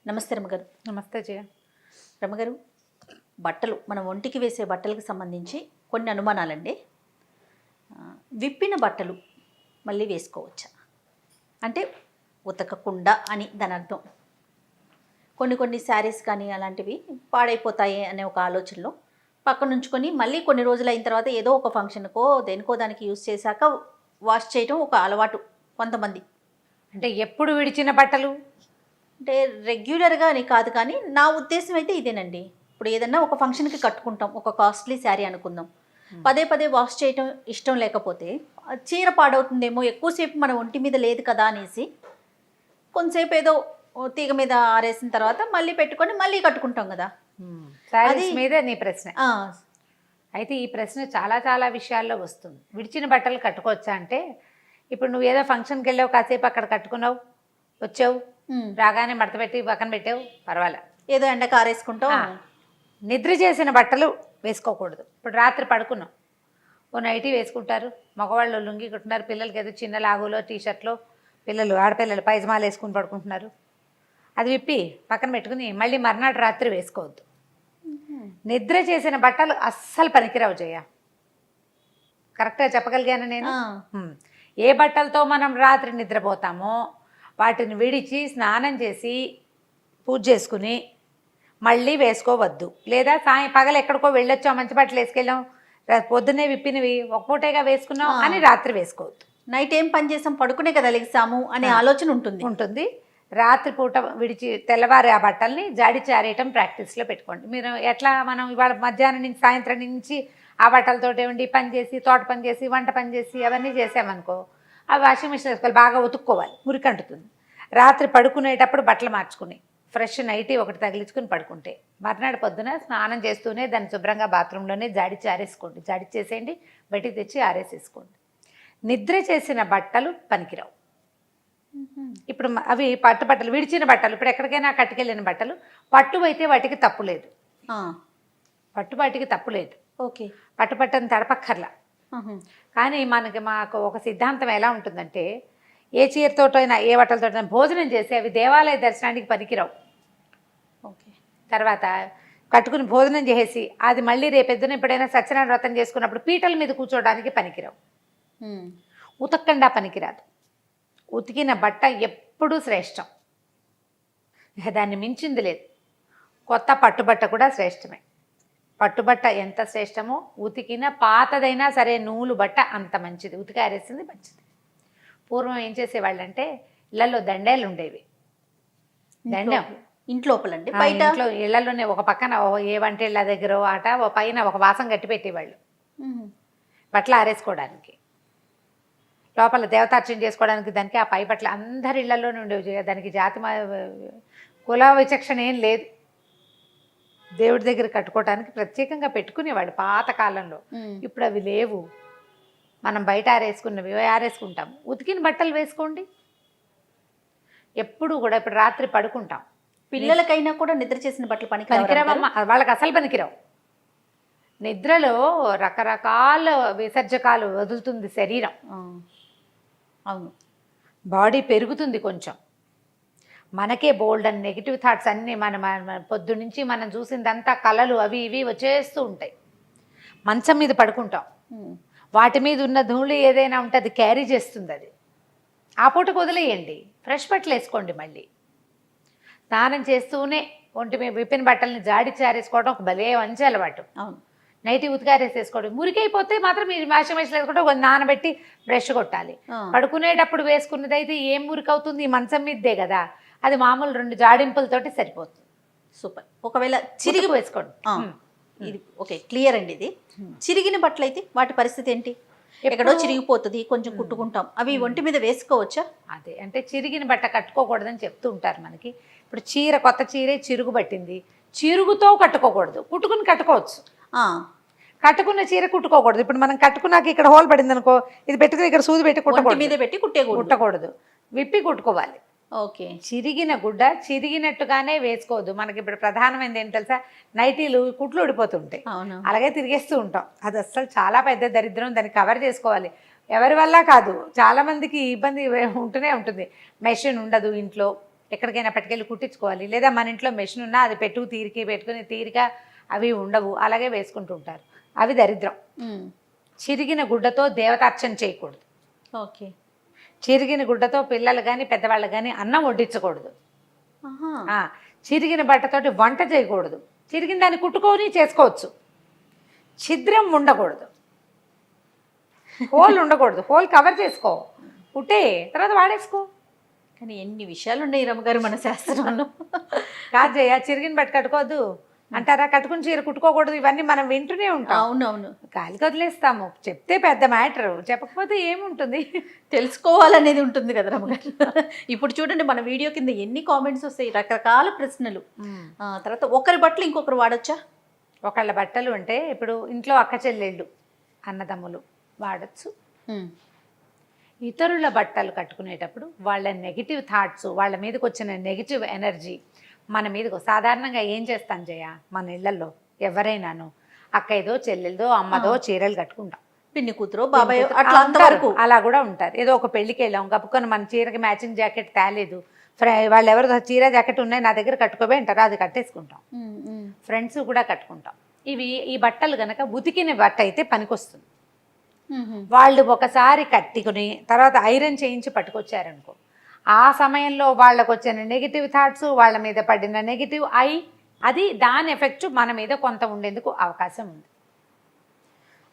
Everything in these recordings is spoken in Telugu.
నమస్తే రమగారు. నమస్తే జయ. రమగారు, బట్టలు మనం ఒంటికి వేసే బట్టలకు సంబంధించి కొన్ని అనుమానాలండి. విప్పిన బట్టలు మళ్ళీ వేసుకోవచ్చా? అంటే ఉతకకుండా అని దాని అర్థం. కొన్ని శారీస్ కానీ అలాంటివి పాడైపోతాయి అనే ఒక ఆలోచనలో పక్కన ఉంచుకొని మళ్ళీ కొన్ని రోజులు అయిన తర్వాత ఏదో ఒక ఫంక్షన్కో దేనికో దానికి యూజ్ చేశాక వాష్ చేయడం ఒక అలవాటు కొంతమంది. అంటే ఎప్పుడు విడిచిన బట్టలు? అంటే రెగ్యులర్గా అని కాదు, కానీ నా ఉద్దేశం అయితే ఇదేనండి. ఇప్పుడు ఏదన్నా ఒక ఫంక్షన్కి కట్టుకుంటాం, ఒక కాస్ట్లీ శారీ అనుకుందాం, పదే పదే వాష్ చేయటం ఇష్టం లేకపోతే చీర పాడవుతుందేమో, ఎక్కువసేపు మన ఒంటి మీద లేదు కదా అనేసి కొంతసేపు ఏదో తీగ మీద ఆరేసిన తర్వాత మళ్ళీ పెట్టుకొని మళ్ళీ కట్టుకుంటాం కదా. శారీస్ మీద నీ ప్రశ్న. అయితే ఈ ప్రశ్న చాలా చాలా విషయాల్లో వస్తుంది. విడిచిన బట్టలు కట్టుకోవచ్చా అంటే, ఇప్పుడు నువ్వు ఏదో ఫంక్షన్కి వెళ్ళావు, కాసేపు అక్కడ కట్టుకున్నావు, వచ్చావు, రాగానే మడత పెట్టి పక్కన పెట్టావు, పర్వాలే, ఏదో ఎండకు ఆరేసుకుంటాం. నిద్ర చేసిన బట్టలు వేసుకోకూడదు. ఇప్పుడు రాత్రి పడుకున్నాం, ఓ నైటీ వేసుకుంటారు, మగవాళ్ళు లుంగి కుట్టున్నారు, పిల్లలకి ఏదో చిన్న లాగులో టీషర్ట్లో, పిల్లలు ఆడపిల్లలు పైజమాలు వేసుకుని పడుకుంటున్నారు. అది విప్పి పక్కన పెట్టుకుని మళ్ళీ మర్నాడు రాత్రి వేసుకోవద్దు. నిద్ర చేసిన బట్టలు అస్సలు పనికిరావు జయ. కరెక్ట్గా చెప్పగలిగాను నేను. ఏ బట్టలతో మనం రాత్రి నిద్రపోతామో వాటిని విడిచి స్నానం చేసి పూజ చేసుకుని మళ్ళీ వేసుకోవద్దు. లేదా పగలు ఎక్కడికో వెళ్ళొచ్చాం, మంచి బట్టలు వేసుకెళ్ళాం, పొద్దున్నే విప్పినవి ఒక పూటేగా వేసుకున్నాం అని రాత్రి వేసుకోవద్దు. నైట్ ఏం పని చేసాం, పడుకునే కదా లెగిసాము అనే ఆలోచన ఉంటుంది. రాత్రిపూట విడిచి తెల్లవారి ఆ బట్టల్ని జాడిచి ఆరేయటం ప్రాక్టీస్లో పెట్టుకోండి. మీరు ఎట్లా, మనం ఇవాళ మధ్యాహ్నం నుంచి సాయంత్రం నుంచి ఆ బట్టలతోటి ఉండి పని చేసి, తోట పని చేసి, వంట పని చేసి అవన్నీ చేసామనుకో, ఆ వాషింగ్ మిషన్ వేసుకోవాలి, బాగా ఉతుక్కోవాలి, మురికంటుతుంది. రాత్రి పడుకునేటప్పుడు బట్టలు మార్చుకుని ఫ్రెష్ నైటీ ఒకటి తగిలించుకుని పడుకుంటే మర్నాడు పొద్దున స్నానం చేస్తూనే దాన్ని శుభ్రంగా బాత్రూంలోనే జాడిచి ఆరేసుకోండి. జాడిచేసేయండి, బయటికి తెచ్చి ఆరేసేసుకోండి. నిద్ర చేసిన బట్టలు పనికిరావు. ఇప్పుడు అవి పట్టు బట్టలు, విడిచిన బట్టలు, ఇప్పుడు ఎక్కడికైనా కట్టుకెళ్ళిన బట్టలు పట్టు అయితే వాటికి తప్పు లేదు. పట్టు వాటికి తప్పు లేదు. ఓకే, పట్టుని తడపక్కర్లా. కానీ మాకు ఒక సిద్ధాంతం ఎలా ఉంటుందంటే, ఏ చీరతోటైనా ఏ బట్టలతోటైనా భోజనం చేసి అవి దేవాలయ దర్శనానికి పనికిరావు. ఓకే, తర్వాత కట్టుకుని భోజనం చేసి అది మళ్ళీ రేపెద్దున ఎప్పుడైనా సత్యనారాయణ వ్రతం చేసుకున్నప్పుడు పీటల మీద కూర్చోవడానికి పనికిరావు. ఉతక్కండా పనికిరాదు. ఉతికిన బట్ట ఎప్పుడూ శ్రేష్టం, దాన్ని మించింది లేదు. కొత్త పట్టుబట్ట కూడా శ్రేష్టమే. పట్టుబట్ట ఎంత శ్రేష్టమో ఉతికిన పాతదైనా సరే నూలు బట్ట అంత మంచిది, ఉతికి ఆరేసింది మంచిది. పూర్వం ఏం చేసేవాళ్ళంటే ఇళ్లలో దండేలు ఉండేవి. దండం ఇంట్లోపలండి, ఇంట్లో ఇళ్లలోనే ఒక పక్కన ఏ వంటిళ్ళ దగ్గర ఆట ఓ పైన ఒక వాసం కట్టి పెట్టేవాళ్ళు బట్టలు ఆరేసుకోవడానికి. లోపల దేవతార్చన చేసుకోవడానికి దానికి ఆ పై బట్టలు అందరి ఇళ్లలోనే ఉండేవి. దానికి జాతి కుల విచక్షణ ఏం లేదు. దేవుడి దగ్గర కట్టుకోవడానికి ప్రత్యేకంగా పెట్టుకునేవాళ్ళు పాతకాలంలో. ఇప్పుడు అవి లేవు. మనం బయట ఆరేసుకున్నవి ఆరేసుకుంటాం. ఉతికిన బట్టలు వేసుకోండి ఎప్పుడు కూడా. ఇప్పుడు రాత్రి పడుకుంటాం, పిల్లలకైనా కూడా నిద్ర చేసిన బట్టలు పనికిరావమ్మా, వాళ్ళకి అసలు పనికిరావు. నిద్రలో రకరకాల విసర్జకాలు వదులుతుంది శరీరం. అవును, బాడీ పెరుగుతుంది కొంచెం. మనకే బోల్డ్ అండ్ నెగిటివ్ థాట్స్ అన్నీ మన పొద్దు నుంచి మనం చూసిందంతా కళలు అవి ఇవి వచ్చేస్తూ ఉంటాయి. మంచం మీద పడుకుంటాం, వాటి మీద ఉన్న ధూళి ఏదైనా ఉంటే అది క్యారీ చేస్తుంది. అది ఆ పూటకు వదిలేయండి, ఫ్రెష్ బట్టలు వేసుకోండి. మళ్ళీ స్నానం చేస్తూనే ఒంటి మీద విప్పిన బట్టల్ని జాడిచి ఆరేసుకోవడం ఒక భలే మంచి అలవాటు. అవును, నైటీ ఉతికారేసేసుకోండి. మురికైపోతే మాత్రం మీరు వాషింగ్ మెషిన్ వేసుకుంటే ఒక నానబెట్టి బ్రష్ కొట్టాలి. పడుకునేటప్పుడు వేసుకున్నది అయితే ఏం మురికవుతుంది, మంచం మీదే కదా, అది మామూలు 2 జాడింపులతోటి సరిపోతుంది. సూపర్. ఒకవేళ చిరిగి వేసుకోండి. ఇది ఓకే, క్లియర్ అండి. ఇది చిరిగిన బట్టలు అయితే వాటి పరిస్థితి ఏంటి? ఎక్కడో చిరిగిపోతుంది, కొంచెం కుట్టుకుంటాం, అవి ఒంటి మీద వేసుకోవచ్చా? అదే అంటే చిరిగిన బట్ట కట్టుకోకూడదని చెప్తూ ఉంటారు మనకి. ఇప్పుడు చీర, కొత్త చీరే చిరుగు పట్టింది, చిరుగుతో కట్టుకోకూడదు, కుట్టుకుని కట్టుకోవచ్చు. కట్టుకున్న చీర కుట్టుకోకూడదు. ఇప్పుడు మనం కట్టుకున్నాక ఇక్కడ హోల్ పడింది అనుకో, ఇది పెట్టుకుని ఇక్కడ సూది పెట్టి మీద పెట్టి కుట్టకూడదు, విప్పి కుట్టుకోవాలి. ఓకే, చిరిగిన గుడ్డ చిరిగినట్టుగానే వేసుకోవద్దు. మనకి ఇప్పుడు ప్రధానమైనది ఏంటి తెలుసా, నైటీలు కుట్లు ఊడిపోతుంటాయి, అలాగే తిరిగేస్తూ ఉంటాం. అది అస్సలు చాలా పెద్ద దరిద్రం. దాన్ని కవర్ చేసుకోవాలి. ఎవరి వల్ల కాదు, చాలామందికి ఇబ్బంది ఉంటూనే ఉంటుంది. మెషిన్ ఉండదు ఇంట్లో, ఎక్కడికైనా పట్టుకెళ్ళి కుట్టించుకోవాలి, లేదా మన ఇంట్లో మెషిన్ ఉన్నా అది పెట్టుకుని తీరిక అవి ఉండవు, అలాగే వేసుకుంటూ ఉంటారు. అవి దరిద్రం. చిరిగిన గుడ్డతో దేవతార్చన చేయకూడదు. ఓకే. చిరిగిన గుడ్డతో పిల్లలు కానీ పెద్దవాళ్ళు కానీ అన్నం వడ్డించకూడదు. ఆహా. చిరిగిన బట్టతోటి వంట చేయకూడదు. చిరిగిన దాన్ని కుట్టుకొని చేసుకోవచ్చు. ఛిద్రం ఉండకూడదు, హోల్ ఉండకూడదు. హోల్ కవర్ చేసుకో, కుట్టే తర్వాత వాడేసుకో. కానీ ఎన్ని విషయాలు ఉన్నాయి రమ్మగారు మన శాస్త్రంలో. కాదు జయ, చిరిగిన బట్ట కట్టుకోవద్దు అంటారా, కట్టుకుని చీర కుట్టుకోకూడదు, ఇవన్నీ మనం వింటూనే ఉంటాం. అవునవును. గాలికి వదిలేస్తాము. చెప్తే పెద్ద మ్యాటర్, చెప్పకపోతే ఏముంటుంది. తెలుసుకోవాలనేది ఉంటుంది కదా రమ్మగారు. ఇప్పుడు చూడండి మన వీడియో కింద ఎన్ని కామెంట్స్ వస్తాయి, రకరకాల ప్రశ్నలు. తర్వాత ఒకరి బట్టలు ఇంకొకరు వాడొచ్చా? ఒకళ్ళ బట్టలు అంటే ఇప్పుడు ఇంట్లో అక్క చెల్లెళ్ళు అన్నదమ్ములు వాడచ్చు. ఇతరుల బట్టలు కట్టుకునేటప్పుడు వాళ్ళ నెగిటివ్ థాట్స్, వాళ్ళ మీదకి వచ్చిన నెగిటివ్ ఎనర్జీ మన మీదకు సాధారణంగా ఏం చేస్తాను జయ, మన ఇళ్లలో ఎవరైనాను అక్క ఏదో చెల్లెలదో అమ్మదో చీరలు కట్టుకుంటాం, పిన్ని కూతురు బాబాయ్ అట్లా అంతవరకు అలా కూడా ఉంటారు. ఏదో ఒక పెళ్ళికి వెళ్ళాం, కప్పుకొని మన చీరకి మ్యాచింగ్ జాకెట్ తేలేదు, వాళ్ళు ఎవరు చీర జాకెట్ ఉన్నాయి నా దగ్గర కట్టుకోబోయి అంటారు, అది కట్టేసుకుంటాం. ఫ్రెండ్స్ కూడా కట్టుకుంటాం. ఈ బట్టలు కనుక ఉతికిన బట్ట అయితే పనికొస్తుంది. వాళ్ళు ఒకసారి కట్టుకుని తర్వాత ఐరన్ చేయించి పట్టుకొచ్చారనుకో, ఆ సమయంలో వాళ్ళకు వచ్చిన నెగిటివ్ థాట్స్, వాళ్ళ మీద పడిన నెగిటివ్ అది దాని ఎఫెక్ట్ మన మీద కొంత ఉండేందుకు అవకాశం ఉంది.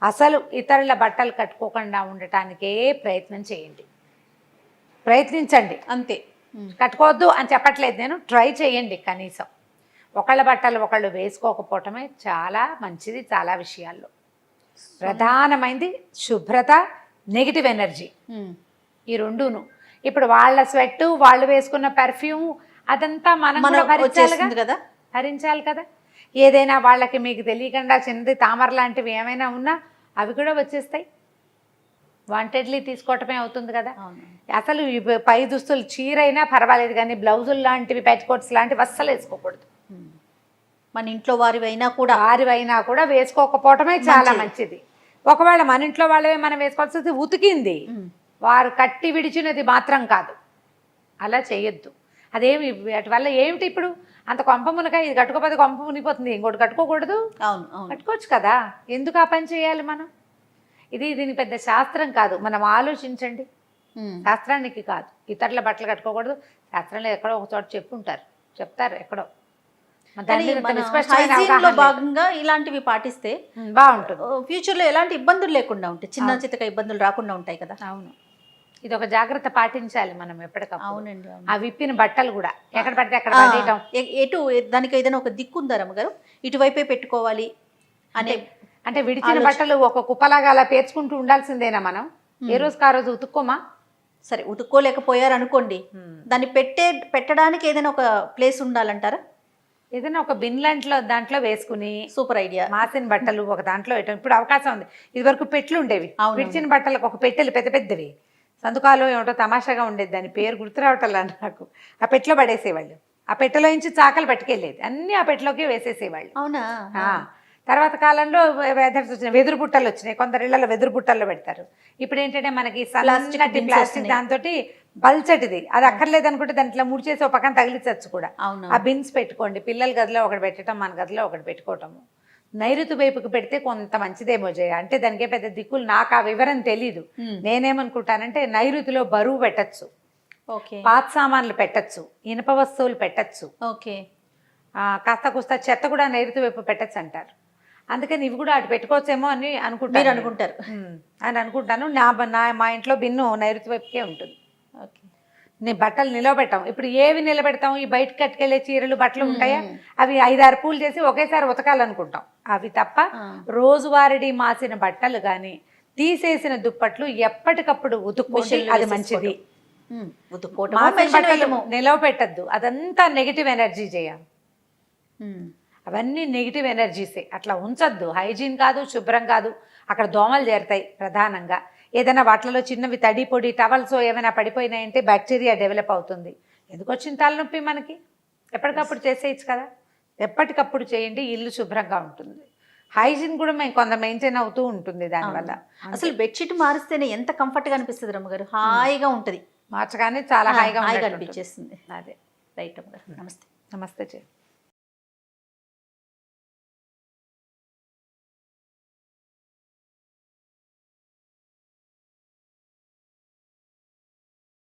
అసలు ఇతరుల బట్టలు కట్టుకోకుండా ఉండటానికే ప్రయత్నం చేయండి, ప్రయత్నించండి అంతే. కట్టుకోవద్దు అని చెప్పట్లేదు నేను, ట్రై చేయండి. కనీసం ఒకళ్ళ బట్టలు ఒకళ్ళు వేసుకోకపోవటమే చాలా మంచిది. చాలా విషయాల్లో ప్రధానమైనది శుభ్రత, నెగిటివ్ ఎనర్జీ, ఈ రెండును. ఇప్పుడు వాళ్ళ స్వెట్, వాళ్ళు వేసుకున్న పెర్ఫ్యూమ్ అదంతా మనం భరించాలి కదా. ఏదైనా వాళ్ళకి మీకు తెలియకుండా చిన్నది తామర లాంటివి ఏమైనా ఉన్నా అవి కూడా వచ్చేస్తాయి. వాంటెడ్లీ తీసుకోవటమే అవుతుంది కదా. అసలు పై దుస్తులు చీర అయినా పర్వాలేదు, కానీ బ్లౌజులు లాంటివి, పెట్టుకోట్స్ లాంటివి అస్సలు వేసుకోకూడదు. మన ఇంట్లో వారివైనా కూడా వేసుకోకపోవటమే చాలా మంచిది. ఒకవేళ మన ఇంట్లో వాళ్ళవే మనం వేసుకోవాల్సి ఉతికింది, వారు కట్టి విడిచినది మాత్రం కాదు, అలా చేయొద్దు. అదేమి వాటి వల్ల ఏమిటి, ఇప్పుడు అంత కొంప మునక ఇది కట్టుకోకపోతే కొంప మునిగిపోతుంది, ఇంకోటి కట్టుకోకూడదు. కట్టుకోవచ్చు కదా, ఎందుకు ఆ పని చేయాలి మనం? దీని పెద్ద శాస్త్రం కాదు, మనం ఆలోచించండి. శాస్త్రానికి కాదు, ఇతరుల బట్టలు కట్టుకోకూడదు. శాస్త్రంలో ఎక్కడో ఒక చోట చెప్తారు ఎక్కడో. భాగంగా ఇలాంటివి పాటిస్తే బాగుంటుంది. ఫ్యూచర్ లో ఎలాంటి ఇబ్బందులు లేకుండా ఉంటాయి, చిన్న చితక ఇబ్బందులు రాకుండా ఉంటాయి కదా. అవును, ఇది ఒక జాగ్రత్త పాటించాలి మనం ఎప్పటికప్పుడు. అవునండి. ఆ విప్పిన బట్టలు కూడా ఎక్కడ పడితే అక్కడ పడేయటం. ఎటు దానికి ఏదైనా ఒక దిక్కు ఉందా రమ్మగారు, ఇటువైపే పెట్టుకోవాలి అంటే విడిచిన బట్టలు ఒక కుప్పలాగా అలా పేర్చుకుంటూ ఉండాల్సిందేనా మనం? ఏ రోజుకి ఆ రోజు ఉతుక్కోమా? సరే, ఉతుక్కోలేకపోయారు అనుకోండి, దాన్ని పెట్టడానికి ఏదైనా ఒక ప్లేస్ ఉండాలంటారా? ఏదైనా ఒక బిన్ దాంట్లో వేసుకుని, సూపర్ ఐడియా. మాసిన బట్టలు ఒక దాంట్లో వేయటం ఇప్పుడు అవకాశం ఉంది. ఇది వరకు పెట్లు ఉండేవి, విడిచిన బట్టలకు ఒక పెట్టెలు పెద్ద పెద్దవి, సందుకాలో ఏమిటో తమాషాగా ఉండేది, దాని పేరు గుర్తు రావటంలా నాకు. ఆ పెట్టెలో పడేసేవాళ్ళు, ఆ పెట్టెలో నుంచి చాకలు పట్టుకెళ్ళేది, అన్నీ ఆ పెట్టెలోకి వేసేసేవాళ్ళు. అవునా? తర్వాత కాలంలో వెదురు బుట్టలు వచ్చినాయి, కొందరు ఇళ్లలో వెదురు బుట్టల్లో పెడతారు. ఇప్పుడు ఏంటంటే మనకి ప్లాస్టిక్ దాంతో బల్చటిది, అది అక్కర్లేదు అనుకుంటే దాంట్లో ముడిచేసి ఒక పక్కన తగిలించచ్చు కూడా. ఆ బిన్స్ పెట్టుకోండి, పిల్లల గదిలో ఒకటి పెట్టడం, మన గదిలో ఒకటి పెట్టుకోవటము. నైరుతి వైపుకి పెడితే కొంత మంచిదేమో జయ. అంటే దానికే పెద్ద దిక్కులు, నాకు ఆ వివరం తెలీదు. నేనేమనుకుంటానంటే నైరుతిలో బరువు పెట్టచ్చు, పాత సామాన్లు పెట్టచ్చు, ఇనుప వస్తువులు పెట్టచ్చు, కాస్త కూస్త చెత్త కూడా నైరుతి వైపు పెట్టచ్చు అంటారు. అందుకని ఇవి కూడా అటు పెట్టుకోవచ్చేమో అని అనుకుంటాను. మా ఇంట్లో బిన్ను నైరుతి వైపుకే ఉంటుంది. నీ బట్టలు నిలబెట్టాం. ఇప్పుడు ఏవి నిలబెడతాం? ఈ బయటకు కట్టుకెళ్లే చీరలు బట్టలు ఉంటాయా, అవి 5-6 పూలు చేసి ఒకేసారి ఉతకాలనుకుంటాం. అవి తప్ప రోజువారీ మాసిన బట్టలు కానీ తీసేసిన దుప్పట్లు ఎప్పటికప్పుడు ఉతుక్కోండి, అది మంచిది. నిలవపెట్టద్దు, అదంతా నెగిటివ్ ఎనర్జీ చేయాలి. అవన్నీ నెగిటివ్ ఎనర్జీసే, అట్లా ఉంచద్దు. హైజీన్ కాదు, శుభ్రం కాదు. అక్కడ దోమలు చేరుతాయి ప్రధానంగా. ఏదైనా వాటిలో చిన్నవి తడి పొడి టవల్స్ ఏమైనా పడిపోయినాయంటే బ్యాక్టీరియా డెవలప్ అవుతుంది. ఎందుకు వచ్చిన తలనొప్పి మనకి? ఎప్పటికప్పుడు చేసేయచ్చు కదా. ఎప్పటికప్పుడు చేయండి, ఇల్లు శుభ్రంగా ఉంటుంది. హైజీన్ కూడా కొంత మెయింటైన్ అవుతూ ఉంటుంది దానివల్ల. అసలు బెడ్షీట్ మారిస్తేనే ఎంత కంఫర్ట్గా అనిపిస్తుంది రమ్మగారు, హాయిగా ఉంటుంది. మార్చగానే చాలా హాయిగా అనిపించేస్తుంది. అదే రైట్ అమ్మగారు, నమస్తే. నమస్తే చెయ్యి.